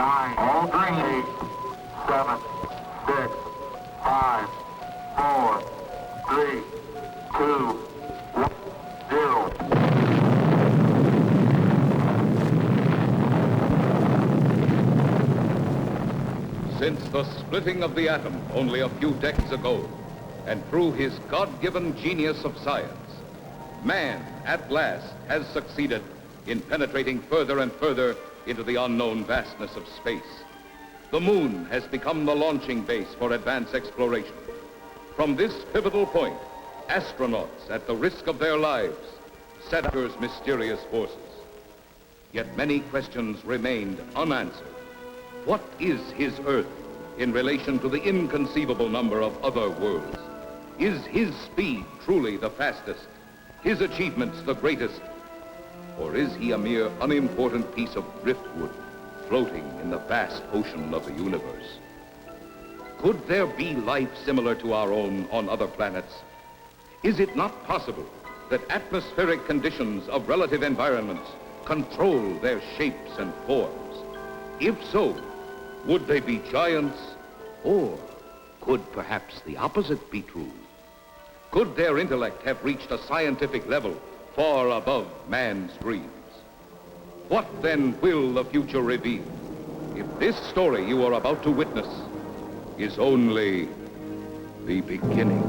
9, all three, 8, 7, 6, 5, 4, 3, 2, 1, 0. Since the splitting of the atom only a few decades ago, and through his God-given genius of science, man, at last, has succeeded in penetrating further and further into the unknown vastness of space. The moon has become the launching base for advanced exploration. From this pivotal point, astronauts, at the risk of their lives, set out Earth's mysterious forces. Yet many questions remained unanswered. What is his Earth in relation to the inconceivable number of other worlds? Is his speed truly the fastest, his achievements the greatest? Or is he a mere unimportant piece of driftwood floating in the vast ocean of the universe? Could there be life similar to our own on other planets? Is it not possible that atmospheric conditions of relative environments control their shapes and forms? If so, would they be giants, or could perhaps the opposite be true? Could their intellect have reached a scientific level far above man's dreams? What then will the future reveal if this story you are about to witness is only the beginning?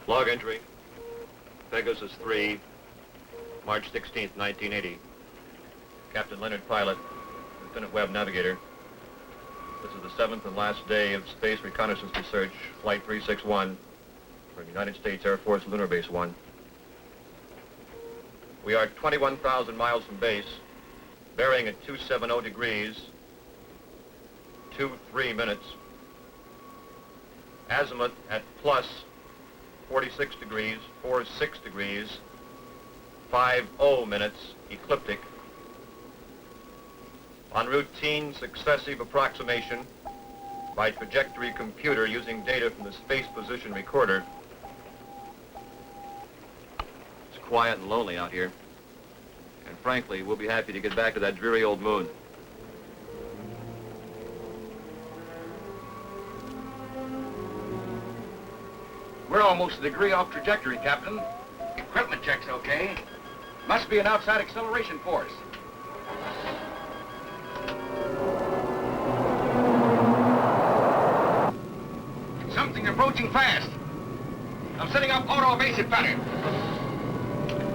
Log entry, Pegasus 3, March 16th, 1980. Captain Leonard, pilot, Lieutenant Webb, navigator. This is the 7th and last day of Space Reconnaissance Research, Flight 361, from United States Air Force Lunar Base 1. We are 21,000 miles from base, bearing at 270 degrees, 23 minutes. Azimuth at plus 46 degrees, 46 degrees, 50 minutes, ecliptic. On routine successive approximation by trajectory computer using data from the space position recorder. It's quiet and lonely out here. And frankly, we'll be happy to get back to that dreary old moon. We're almost a degree off trajectory, Captain. Equipment check's okay. Must be an outside acceleration force. Something approaching fast. I'm setting up auto evasive pattern.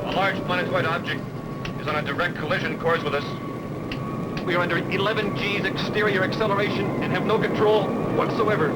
A large planetoid object is on a direct collision course with us. We are under 11 G's exterior acceleration and have no control whatsoever.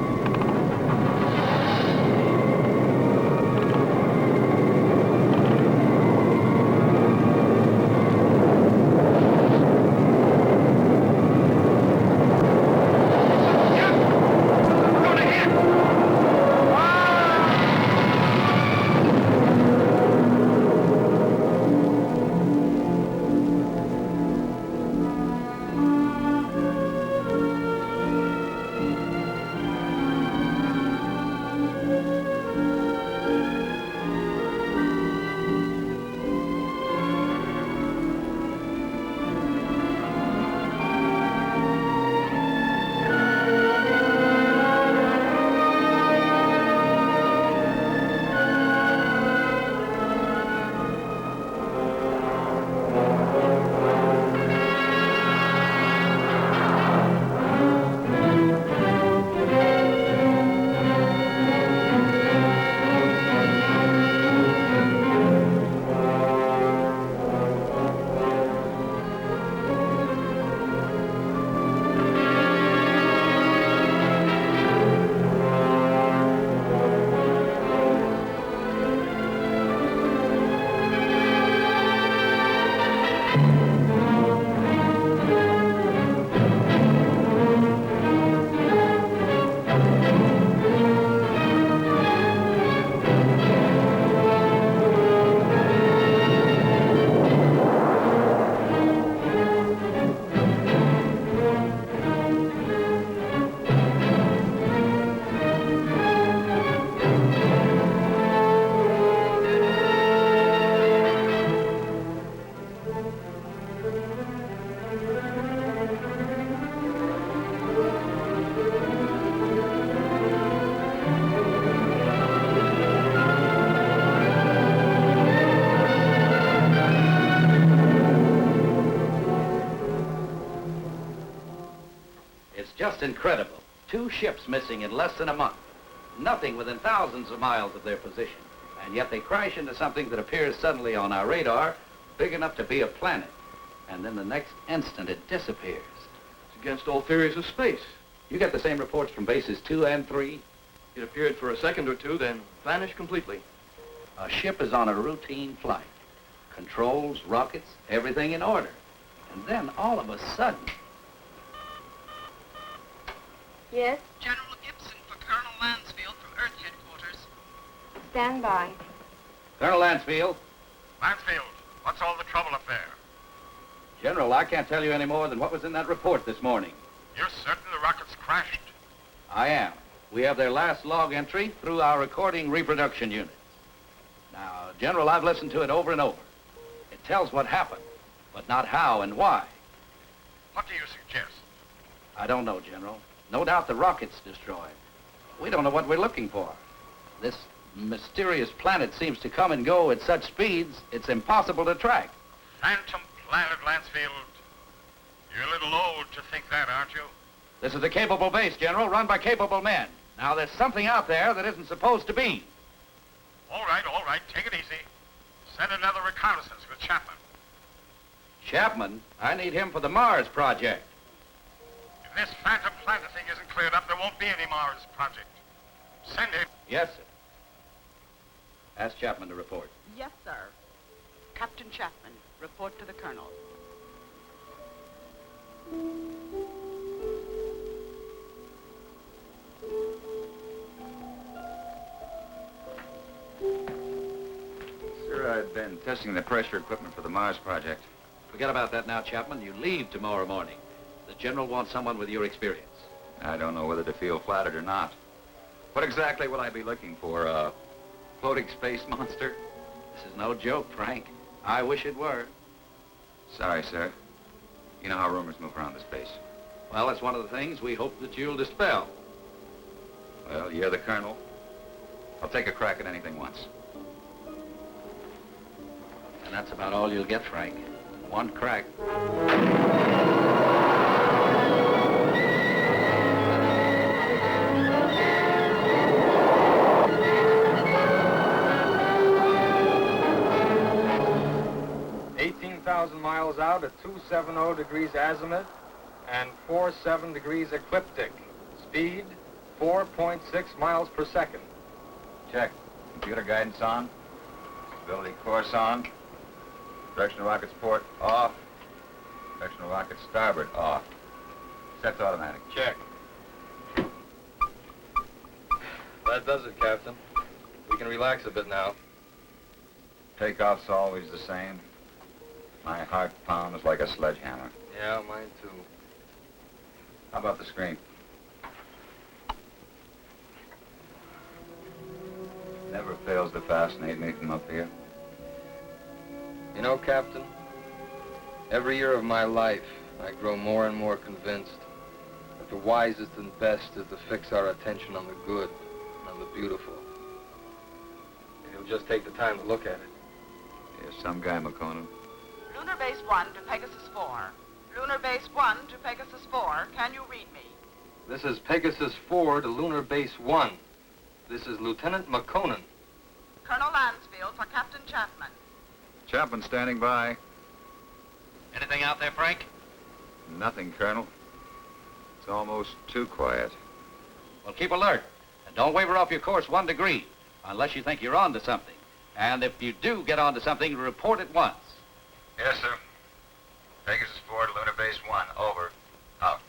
just incredible. 2 ships missing in less than a month. Nothing within thousands of miles of their position. And yet they crash into something that appears suddenly on our radar, big enough to be a planet. And then the next instant it disappears. It's against all theories of space. You get the same reports from bases 2 and 3? It appeared for a second or two, then vanished completely. A ship is on a routine flight. Controls, rockets, everything in order. And then all of a sudden... Yes? General Gibson for Colonel Lansfield from Earth Headquarters. Stand by. Colonel Lansfield. Lansfield, what's all the trouble up there? General, I can't tell you any more than what was in that report this morning. You're certain the rockets crashed? I am. We have their last log entry through our recording reproduction unit. Now, General, I've listened to it over and over. It tells what happened, but not how and why. What do you suggest? I don't know, General. No doubt the rocket's destroyed. We don't know what we're looking for. This mysterious planet seems to come and go at such speeds, it's impossible to track. Phantom planet, Lansfield. You're a little old to think that, aren't you? This is a capable base, General, run by capable men. Now, there's something out there that isn't supposed to be. All right, take it easy. Send another reconnaissance with Chapman. Chapman? I need him for the Mars project. If this phantom planet thing isn't cleared up, there won't be any Mars project. Send him. Yes, sir. Ask Chapman to report. Yes, sir. Captain Chapman, report to the Colonel. Sir, I've been testing the pressure equipment for the Mars project. Forget about that now, Chapman. You leave tomorrow morning. The General wants someone with your experience. I don't know whether to feel flattered or not. What exactly will I be looking for? A floating space monster? This is no joke, Frank. I wish it were. Sorry, sir. You know how rumors move around this base. Well, that's one of the things we hope that you'll dispel. Well, you're the colonel. I'll take a crack at anything once. And that's about all you'll get, Frank. One crack. 18,000 miles out at 270 degrees azimuth and 47 degrees ecliptic. Speed, 4.6 miles per second. Check. Computer guidance on. Stability course on. Directional rocket port off. Directional rocket starboard off. Sets automatic. Check. That does it, Captain. We can relax a bit now. Takeoff's always the same. My heart pounds like a sledgehammer. Yeah, mine too. How about the screen? Never fails to fascinate me from up here. You know, Captain, every year of my life, I grow more and more convinced that the wisest and best is to fix our attention on the good and on the beautiful. If you'll just take the time to look at it. Here's some guy, McConan. Lunar Base 1 to Pegasus 4. Lunar Base 1 to Pegasus 4. Can you read me? This is Pegasus 4 to Lunar Base 1. This is Lieutenant McConan. Colonel Lansfield for Captain Chapman. Chapman standing by. Anything out there, Frank? Nothing, Colonel. It's almost too quiet. Well, keep alert. And don't waver off your course 1 degree, unless you think you're on to something. And if you do get on to something, report at once. Yes, sir. Pegasus 4 to Lunar Base 1. Over. Out.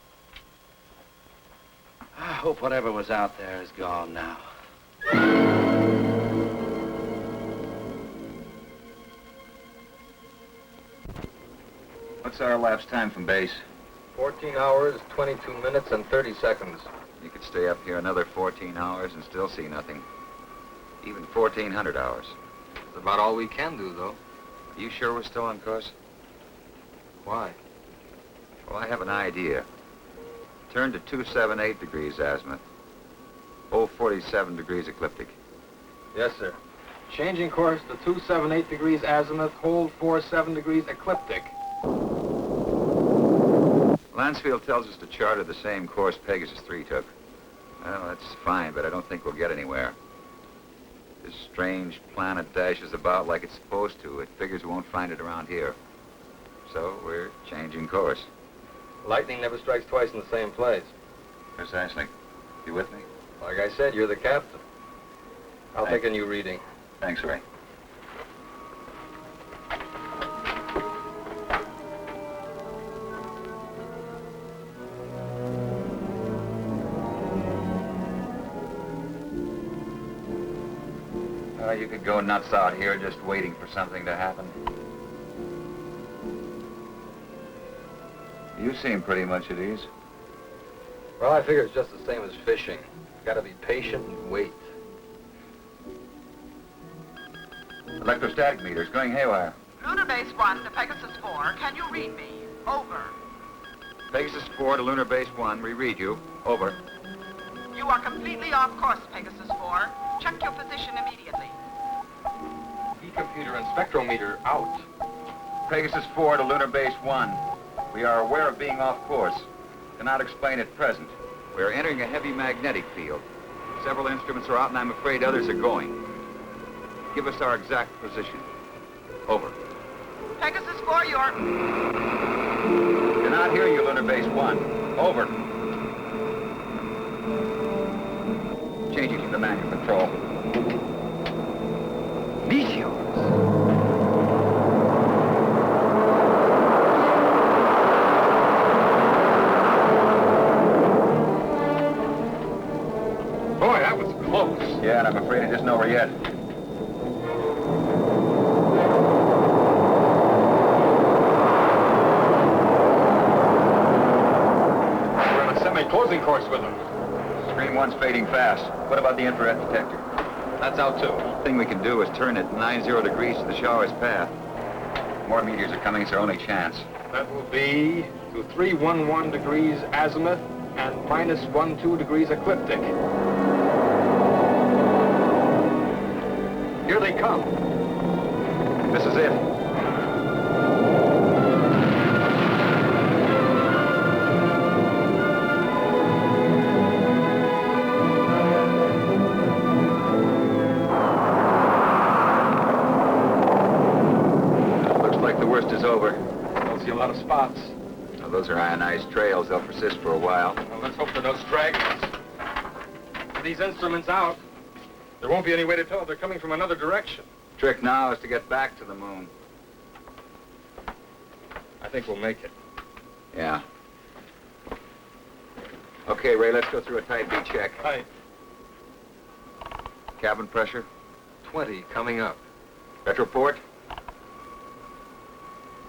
I hope whatever was out there is gone now. What's our elapsed time from base? 14 hours, 22 minutes, and 30 seconds. You could stay up here another 14 hours and still see nothing. Even 1,400 hours. That's about all we can do, though. Are you sure we're still on course? Why? Well, I have an idea. Turn to 278 degrees azimuth. 047 degrees ecliptic. Yes, sir. Changing course to 278 degrees azimuth, hold 47 degrees ecliptic. Lansfield tells us to charter the same course Pegasus 3 took. Well, that's fine, but I don't think we'll get anywhere. This strange planet dashes about like it's supposed to. It figures we won't find it around here. So we're changing course. Lightning never strikes twice in the same place. Precisely. You with me? Like I said, you're the captain. I'll take a new reading. Thanks, Ray. You could go nuts out here just waiting for something to happen. You seem pretty much at ease. Well, I figure it's just the same as fishing. Gotta be patient and wait. Electrostatic meters going haywire. Lunar Base 1 to Pegasus 4. Can you read me? Over. Pegasus 4 to Lunar Base 1. We read you. Over. You are completely off course, Pegasus 4. Check your position immediately. E-computer and spectrometer out. Pegasus 4 to Lunar Base 1. We are aware of being off course. Cannot explain at present. We are entering a heavy magnetic field. Several instruments are out, and I'm afraid others are going. Give us our exact position. Over. Pegasus 4, you're... Cannot hear you, Lunar Base 1. Over. Changing to the manual control. Meteors. Boy, that was close. Yeah, and I'm afraid it isn't over yet. We're on a semi-closing course with them. Screen 1's fading fast. What about the infrared detector? That's out too. The thing we can do is turn it 90 degrees to the shower's path. More meteors are coming. It's our only chance. That will be to 311 degrees azimuth and minus 12 degrees ecliptic. Here they come. This is it. Looks like the worst is over. Don't see a lot of spots. Now, those are ionized trails. They'll persist for a while. Well, let's hope they're no stragglers. With these instruments out, there won't be any way to tell if they're coming from another direction. Trick now is to get back to the moon. I think we'll make it. Yeah. Okay, Ray, let's go through a tight beat check. Right. Cabin pressure. 20 coming up. Retroport.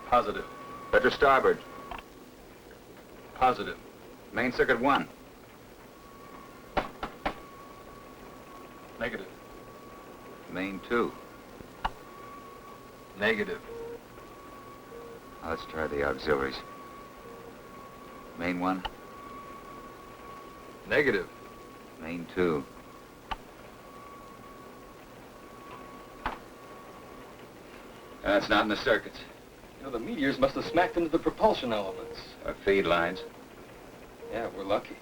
Positive. Retro starboard. Positive. Main circuit 1. Negative. Main 2. Negative. Now, let's try the auxiliaries. Main 1. Negative. Main 2. That's not in the circuits. You know, the meteors must have smacked into the propulsion elements. Our feed lines. Yeah, we're lucky.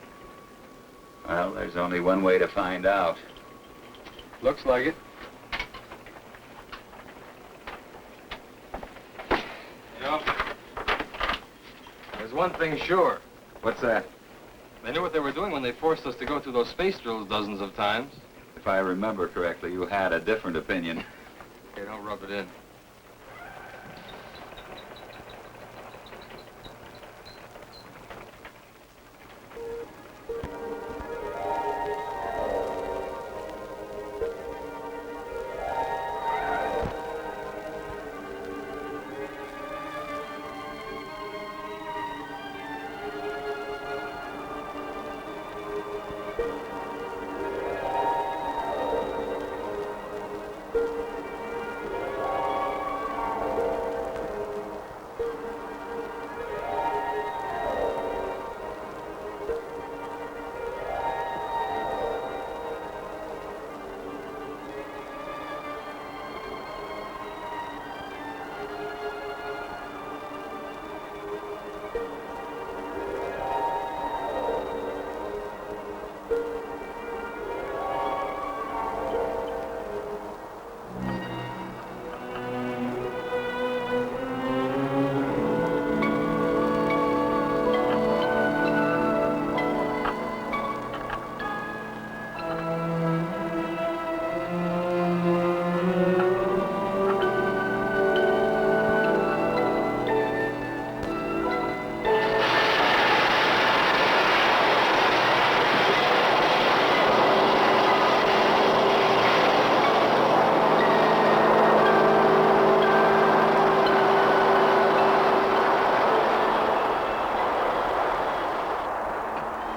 Well, there's only one way to find out. Looks like it. You know, there's one thing sure. What's that? They knew what they were doing when they forced us to go through those space drills dozens of times. If I remember correctly, you had a different opinion. Okay, don't rub it in.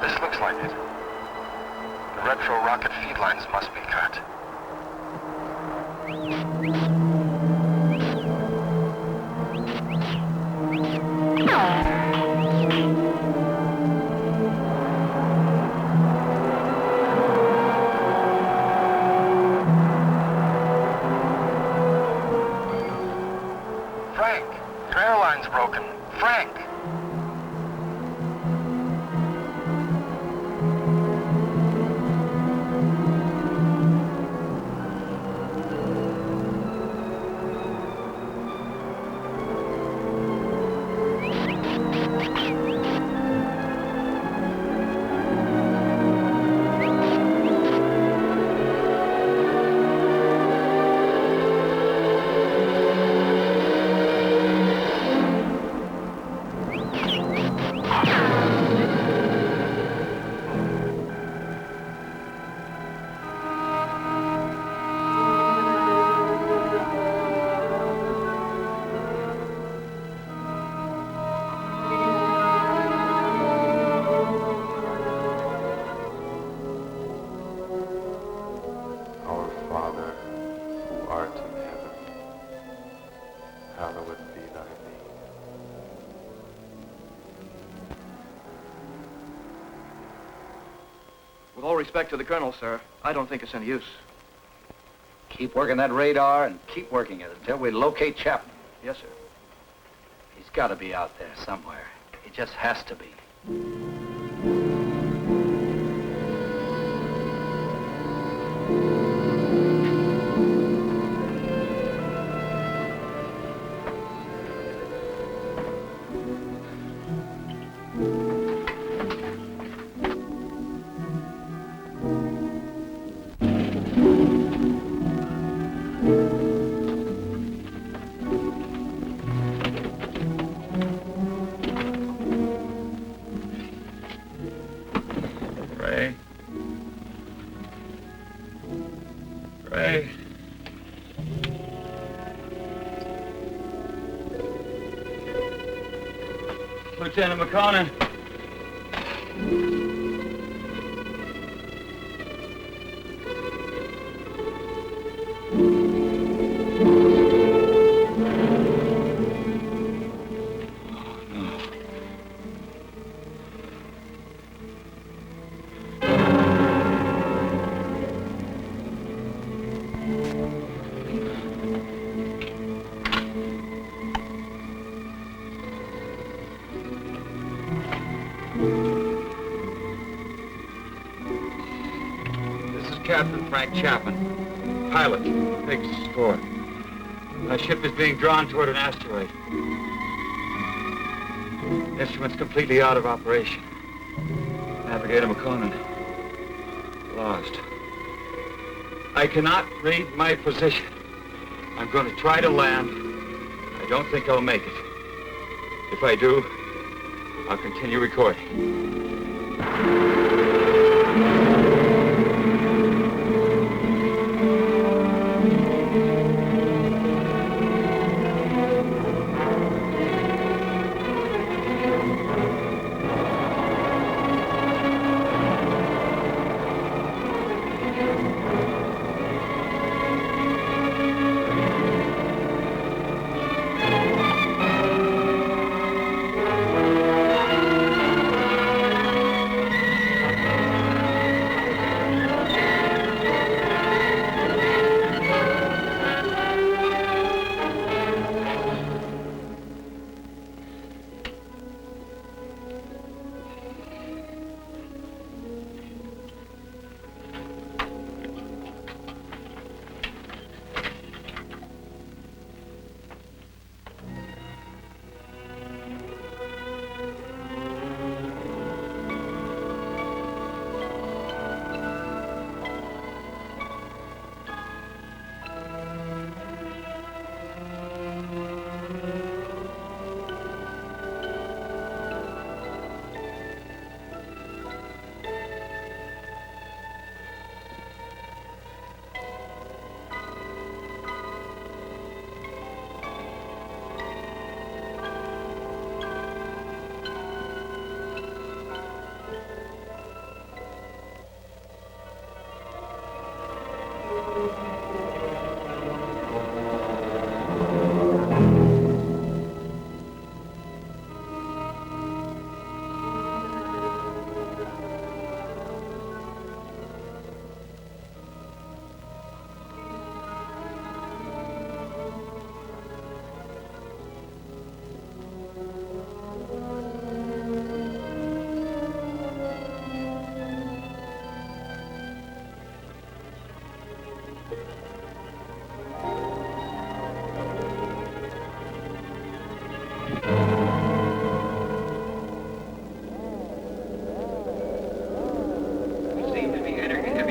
This looks like it. The retro rocket feed lines must be cut. Frank, your airline's broken. Frank! Our Father, who art in heaven, hallowed be thy name. With all respect to the colonel, sir, I don't think it's any use. Keep working that radar and keep working it until we locate Chapman. Yes, sir. He's got to be out there somewhere. He just has to be. Ray. Ray. Lieutenant McConnell. This is Captain Frank Chapman, pilot, Pegasus 4. My ship is being drawn toward an asteroid. Instruments completely out of operation. Navigator McConan, lost. I cannot read my position. I'm going to try to land. I don't think I'll make it. If I do, I'll continue recording.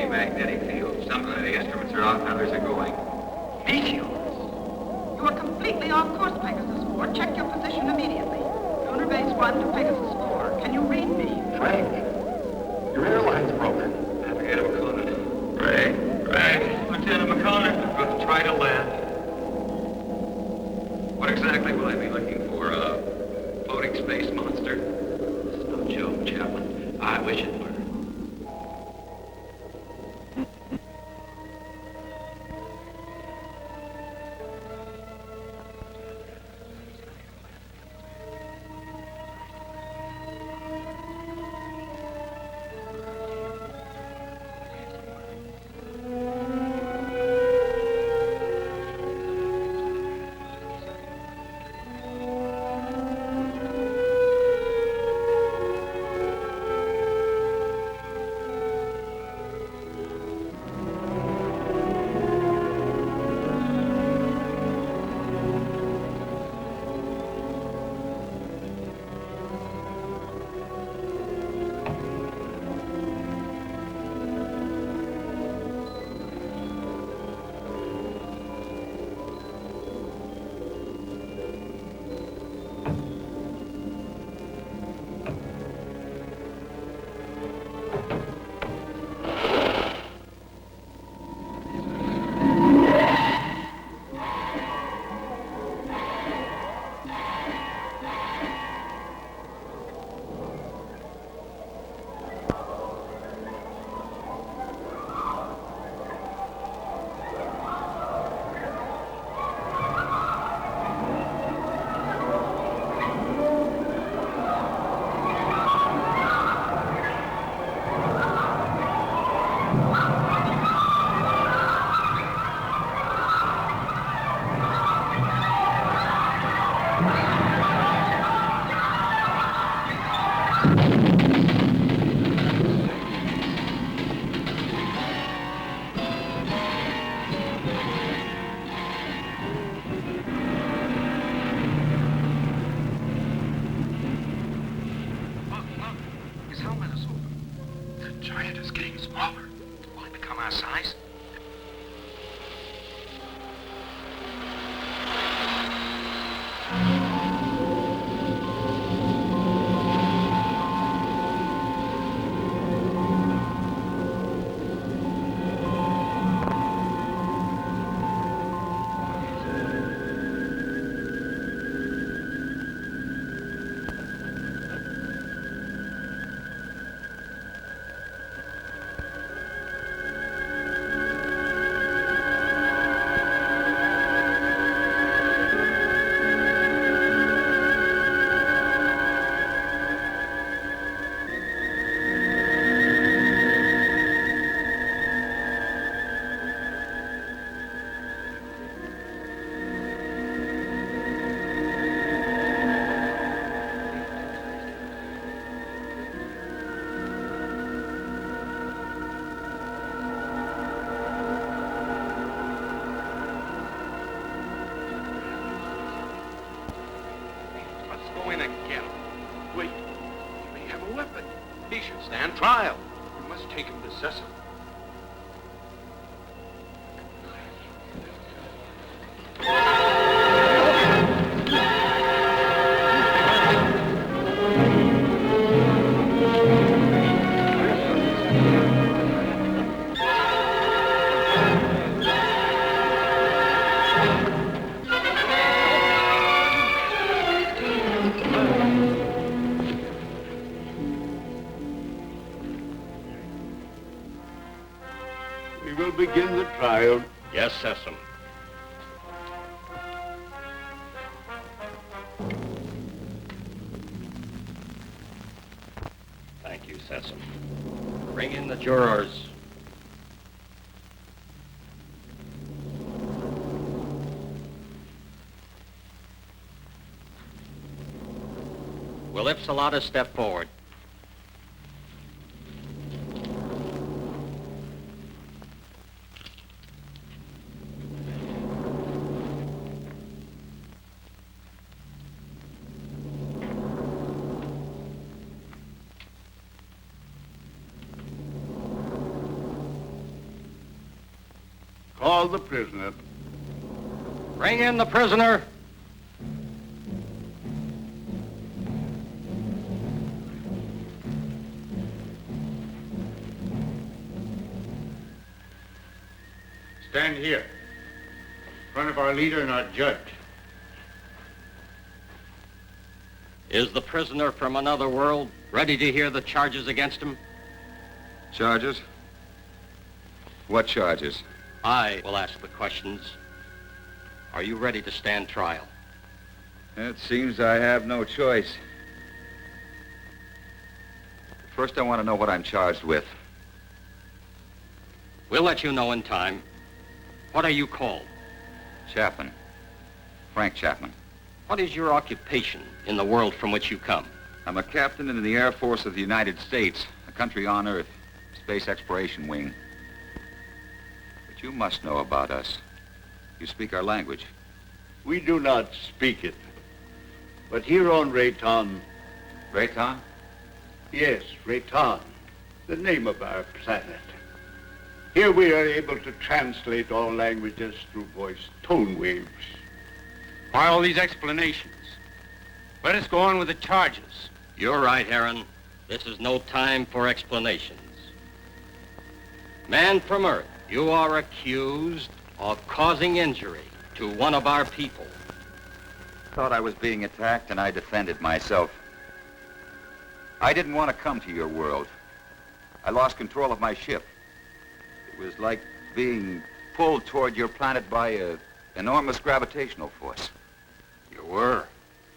Magnetic field. Some of the instruments are out and others are going. Meteors? You are completely off course, Pegasus 4. Check your position immediately. Lunar Base 1 to Pegasus 4. Can you read me? Frank, your airline's broken. Navigator McConan. Ray. Lieutenant McConan. I'm going to try to land. What exactly will I be looking for? A floating space monster? This is no joke, Chaplain. I wish it were. Stand trial. We must take him to Cecil. We will begin the trial. Yes, Sessom. Thank you, Sessom. Bring in the jurors. Will Ipsilata step forward? Call the prisoner. Bring in the prisoner. Stand here, in front of our leader and our judge. Is the prisoner from another world ready to hear the charges against him? Charges? What charges? I will ask the questions. Are you ready to stand trial? It seems I have no choice. First, I want to know what I'm charged with. We'll let you know in time. What are you called? Chapman. Frank Chapman. What is your occupation in the world from which you come? I'm a captain in the Air Force of the United States, a country on Earth, Space Exploration Wing. But you must know about us. You speak our language. We do not speak it. But here on Rayton... Rayton? Yes, Rayton, the name of our planet. Here we are able to translate all languages through voice tone waves. Why all these explanations? Let us go on with the charges. You're right, Heron. This is no time for explanations. Man from Earth, you are accused of causing injury to one of our people. Thought I was being attacked and I defended myself. I didn't want to come to your world. I lost control of my ship. It was like being pulled toward your planet by an enormous gravitational force. You were,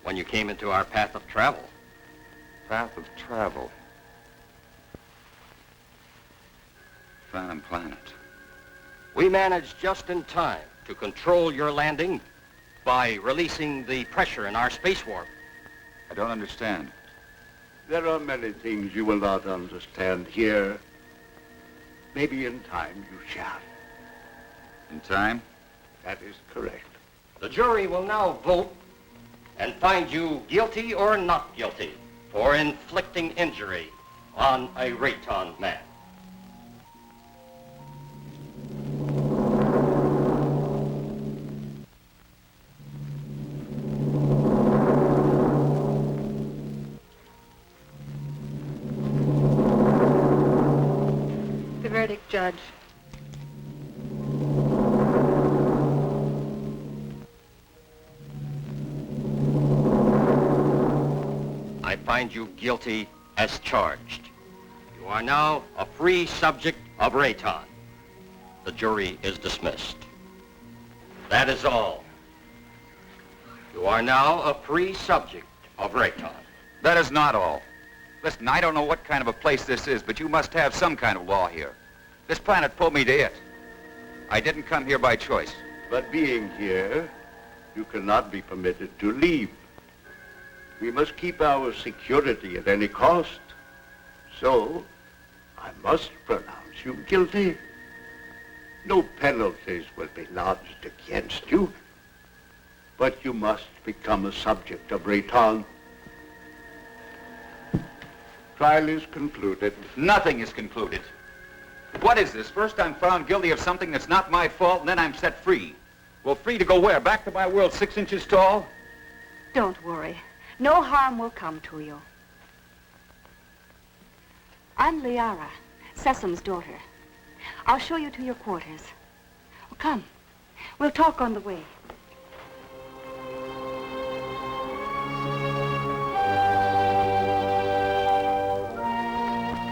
when you came into our path of travel. Path of travel. Phantom Planet. We managed just in time to control your landing by releasing the pressure in our space warp. I don't understand. There are many things you will not understand here. Maybe in time you shall. In time? That is correct. The jury will now vote and find you guilty or not guilty for inflicting injury on a Rayton man. The verdict, Judge. I find you guilty as charged. You are now a free subject of Rayton. The jury is dismissed. That is all. You are now a free subject of Rayton. That is not all. Listen, I don't know what kind of a place this is, but you must have some kind of law here. This planet pulled me to it. I didn't come here by choice. But being here, you cannot be permitted to leave. We must keep our security at any cost. So, I must pronounce you guilty. No penalties will be lodged against you. But you must become a subject of Rayton. Trial is concluded. Nothing is concluded. What is this? First I'm found guilty of something that's not my fault, and then I'm set free. Well, free to go where? Back to my world 6 inches tall? Don't worry. No harm will come to you. I'm Liara, Sessom's daughter. I'll show you to your quarters. Oh, come. We'll talk on the way.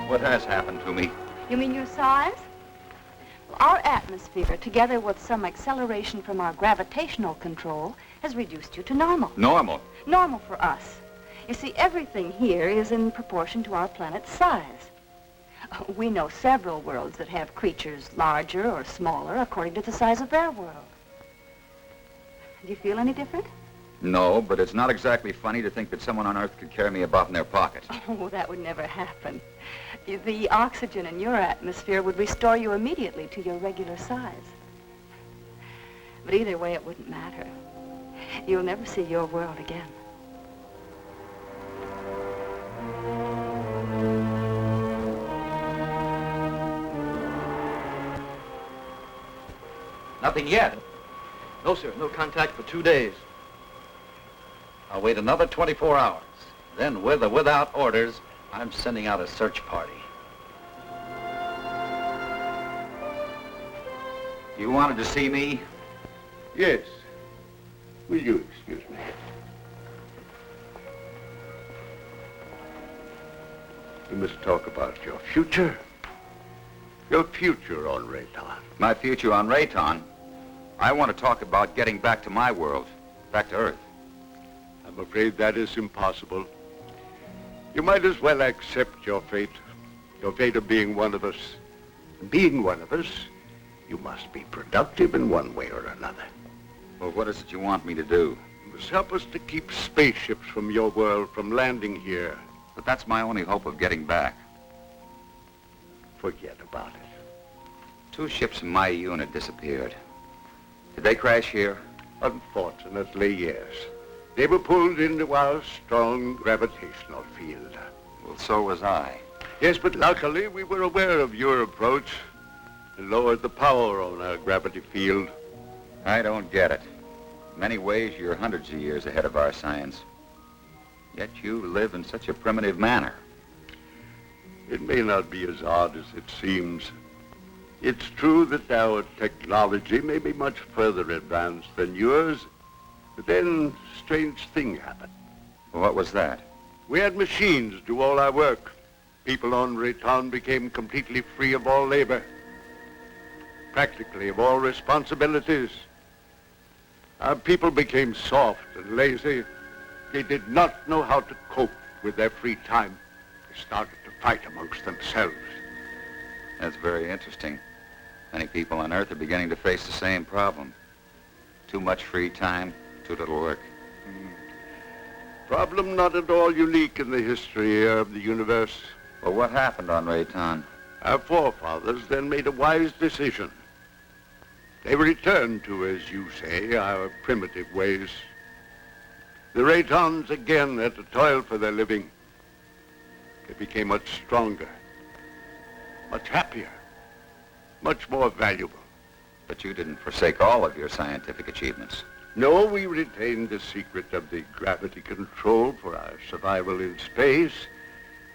What has happened to me? You mean your size? Well, Our atmosphere, together with some acceleration from our gravitational control, has reduced you to normal. Normal? Normal for us. You see, everything here is in proportion to our planet's size. We know several worlds that have creatures larger or smaller according to the size of their world. Do you feel any different? No, but it's not exactly funny to think that someone on Earth could carry me about in their pocket. Oh, that would never happen. The oxygen in your atmosphere would restore you immediately to your regular size. But either way, it wouldn't matter. You'll never see your world again. Nothing yet. No, sir. No contact for 2 days. I'll wait another 24 hours. Then, with or without orders, I'm sending out a search party. You wanted to see me? Yes. Will you excuse me? We must talk about your future. Your future on Rayton. My future on Rayton? I want to talk about getting back to my world, back to Earth. I'm afraid that is impossible. You might as well accept your fate of being one of us. Being one of us, you must be productive in one way or another. Well, what is it you want me to do? You must help us to keep spaceships from your world from landing here. But that's my only hope of getting back. Forget about it. 2 ships in my unit disappeared. Did they crash here? Unfortunately, yes. They were pulled into our strong gravitational field. Well, so was I. Yes, but luckily we were aware of your approach and lowered the power on our gravity field. I don't get it. In many ways, you're hundreds of years ahead of our science. Yet you live in such a primitive manner. It may not be as odd as it seems. It's true that our technology may be much further advanced than yours, but then a strange thing happened. What was that? We had machines do all our work. People on Rayton became completely free of all labor, practically of all responsibilities. Our people became soft and lazy. They did not know how to cope with their free time. They started to fight amongst themselves. That's very interesting. Many people on Earth are beginning to face the same problem. Too much free time, too little work. Problem not at all unique in the history of the universe. Well, what happened on Rayton? Our forefathers then made a wise decision. They returned to, as you say, our primitive ways. The Raytons again had to toil for their living. They became much stronger, much happier, much more valuable. But you didn't forsake all of your scientific achievements. No, we retained the secret of the gravity control for our survival in space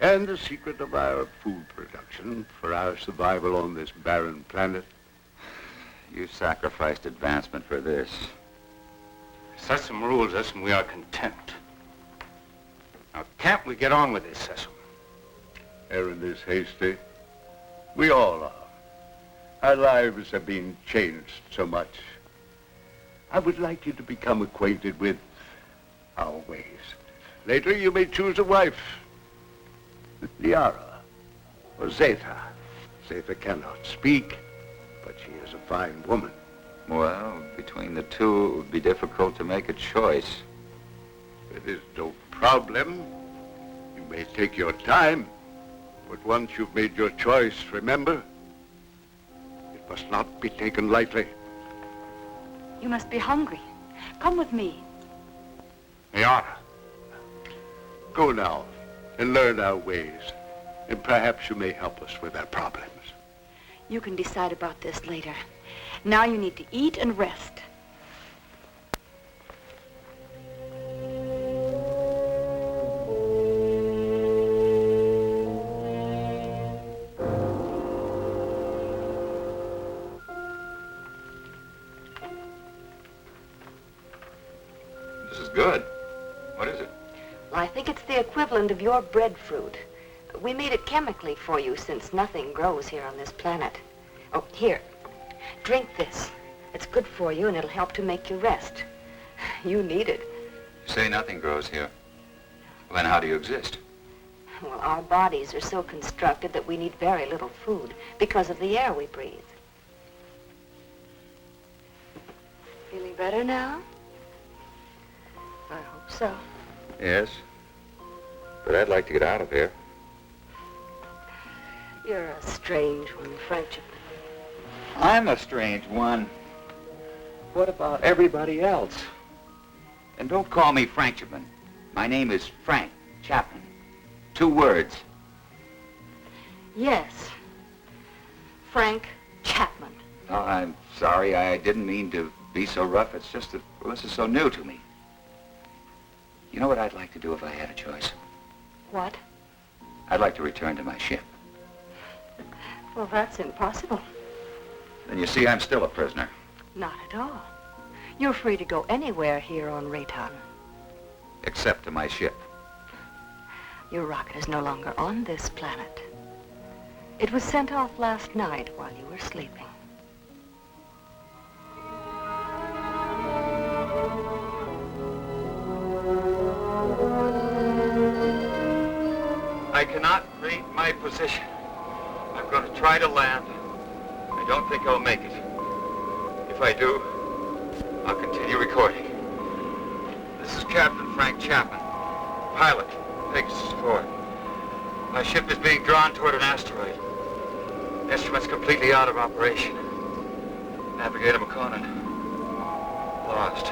and the secret of our food production for our survival on this barren planet. You sacrificed advancement for this. Sessom rules us and we are content. Now, can't we get on with this, Sessom? Aaron is hasty. We all are. Our lives have been changed so much. I would like you to become acquainted with our ways. Later, you may choose a wife. Liara or Zeta. Zeta cannot speak, but she is a fine woman. Well, between the two, it would be difficult to make a choice. It is no problem. You may take your time, but once you've made your choice, remember, it must not be taken lightly. You must be hungry. Come with me. Liara, go now and learn our ways, and perhaps you may help us with our problems. You can decide about this later. Now you need to eat and rest. This is good. What is it? Well, I think it's the equivalent of your breadfruit. We made it chemically for you since nothing grows here on this planet. Oh, here. Drink this. It's good for you, and it'll help to make you rest. You need it. You say nothing grows here. Well, then how do you exist? Well, our bodies are so constructed that we need very little food because of the air we breathe. Feeling better now? I hope so. Yes. But I'd like to get out of here. You're a strange one, Frank Chapman. I'm a strange one. What about everybody else? And don't call me Frank Chapman. My name is Frank Chapman. 2 words. Yes. Frank Chapman. Oh, I'm sorry. I didn't mean to be so rough. It's just that, well, this is so new to me. You know what I'd like to do if I had a choice? What? I'd like to return to my ship. Well, that's impossible. Then you see, I'm still a prisoner. Not at all. You're free to go anywhere here on Rayton. Except to my ship. Your rocket is no longer on this planet. It was sent off last night while you were sleeping. I cannot read my position. I'm going to try to land. I don't think I'll make it. If I do, I'll continue recording. This is Captain Frank Chapman, pilot, Pegasus 4. My ship is being drawn toward an asteroid. Instruments completely out of operation. Navigator McConan, lost.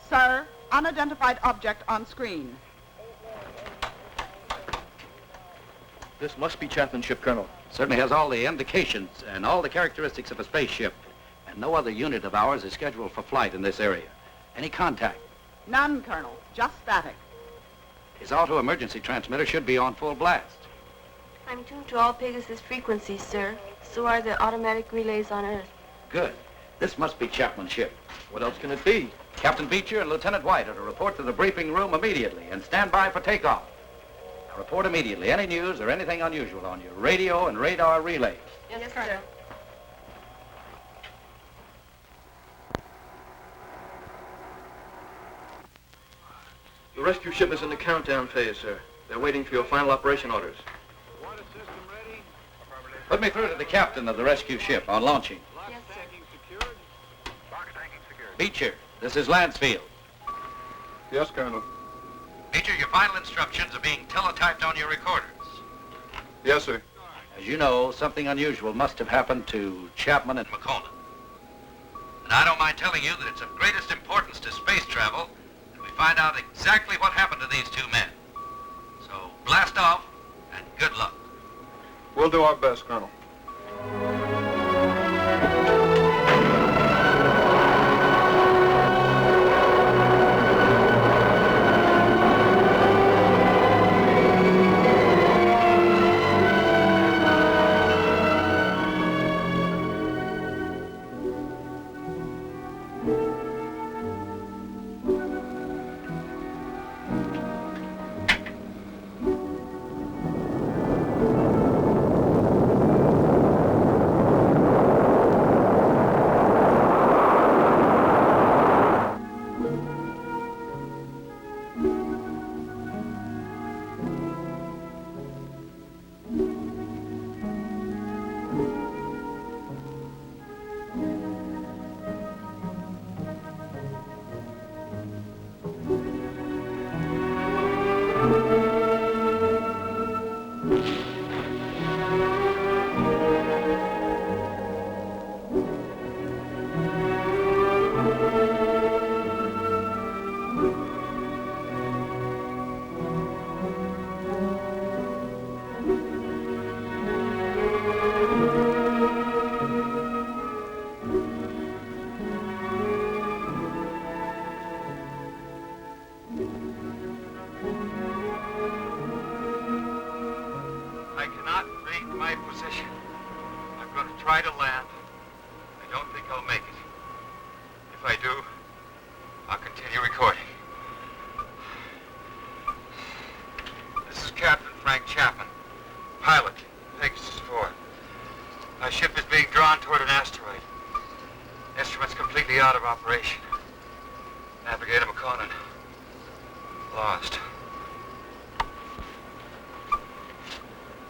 Sir, unidentified object on screen. This must be Chapman's ship, Colonel. Certainly has all the indications and all the characteristics of a spaceship. And no other unit of ours is scheduled for flight in this area. Any contact? None, Colonel. Just static. His auto-emergency transmitter should be on full blast. I'm tuned to all Pegasus frequencies, sir. So are the automatic relays on Earth. Good. This must be Chapman's ship. What else can it be? Captain Beecher and Lieutenant White are to report to the briefing room immediately and stand by for takeoff. Now report immediately any news or anything unusual on your radio and radar relays. Yes, sir. The rescue ship is in the countdown phase, sir. They're waiting for your final operation orders. Put me through to the captain of the rescue ship on launching. Yes, sir. Beecher, this is Lansfield. Yes, Colonel. Beecher, your final instructions are being teletyped on your recorders. Yes, sir. As you know, something unusual must have happened to Chapman and McConan. And I don't mind telling you that it's of greatest importance to space travel that we find out exactly what happened to these 2 men. So blast off and good luck. We'll do our best, Colonel. I cannot read my position. I'm going to try to land. I don't think I'll make it. If I do, I'll continue recording. operation. Navigator McConan. Lost.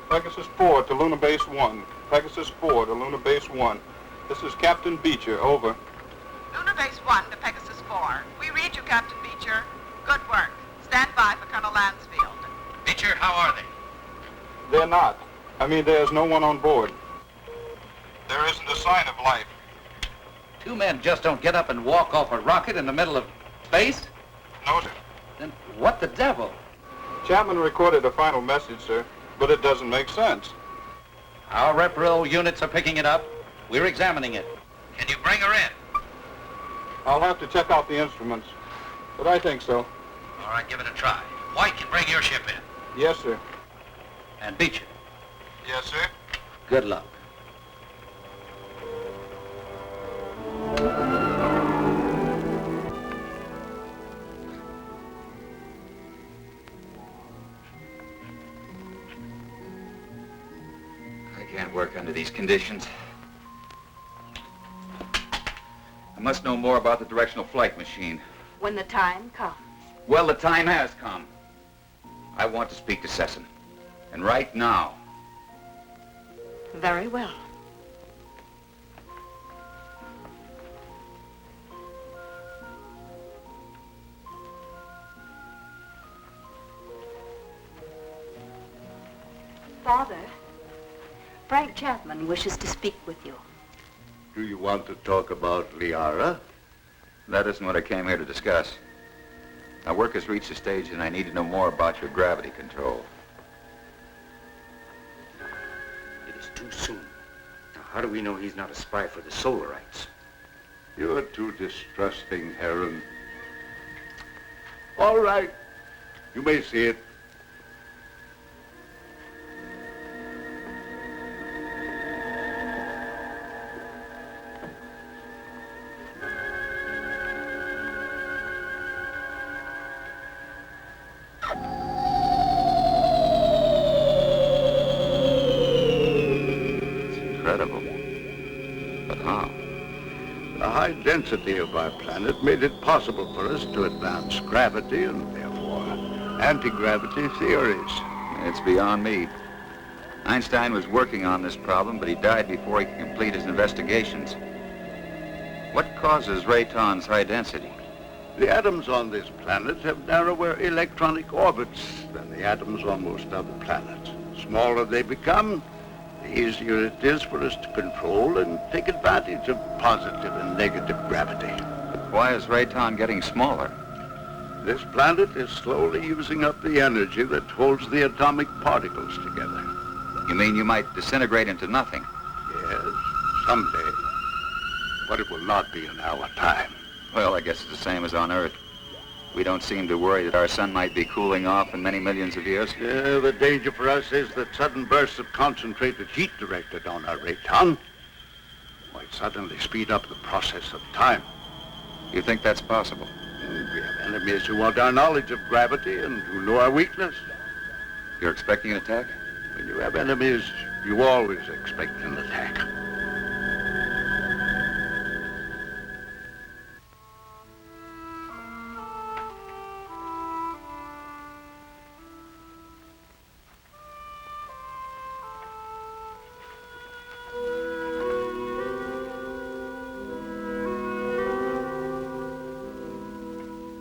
Pegasus 4 to Lunar Base 1. Pegasus 4 to Lunar Base 1. This is Captain Beecher, over. Lunar Base 1 to Pegasus 4. We read you, Captain Beecher. Good work. Stand by for Colonel Lansfield. Beecher, how are they? They're not. I mean, there's no one on board. There isn't a sign of life. Two men just don't get up and walk off a rocket in the middle of space? No, sir. Then what the devil? Chapman recorded a final message, sir, but it doesn't make sense. Our rep-roll units are picking it up. We're examining it. Can you bring her in? I'll have to check out the instruments, but I think so. All right, give it a try. White can bring your ship in. Yes, sir. And Beecher. Yes, sir. Good luck. I can't work under these conditions. I must know more about the directional flight machine. When the time comes. Well, the time has come. I want to speak to Sesson. And right now. Very well. Father, Frank Chapman wishes to speak with you. Do you want to talk about Liara? That isn't what I came here to discuss. My work has reached a stage and I need to know more about your gravity control. It is too soon. Now, how do we know he's not a spy for the Solarites? You're too distrusting, Heron. All right. You may see it. The density of our planet made it possible for us to advance gravity and therefore anti-gravity theories. It's beyond me. Einstein was working on this problem, but he died before he could complete his investigations. What causes Rayton's high density? The atoms on this planet have narrower electronic orbits than the atoms on most other planets. The smaller they become, the easier it is for us to control and take advantage of positive and negative gravity. But why is Rayton getting smaller? This planet is slowly using up the energy that holds the atomic particles together. You mean you might disintegrate into nothing? Yes, someday. But it will not be in our time. Well, I guess it's the same as on Earth. We don't seem to worry that our sun might be cooling off in many millions of years. The danger for us is that sudden bursts of concentrated heat directed on our Rayton might suddenly speed up the process of time. You think that's possible? We have enemies who want our knowledge of gravity and who know our weakness. You're expecting an attack? When you have enemies, you always expect an attack.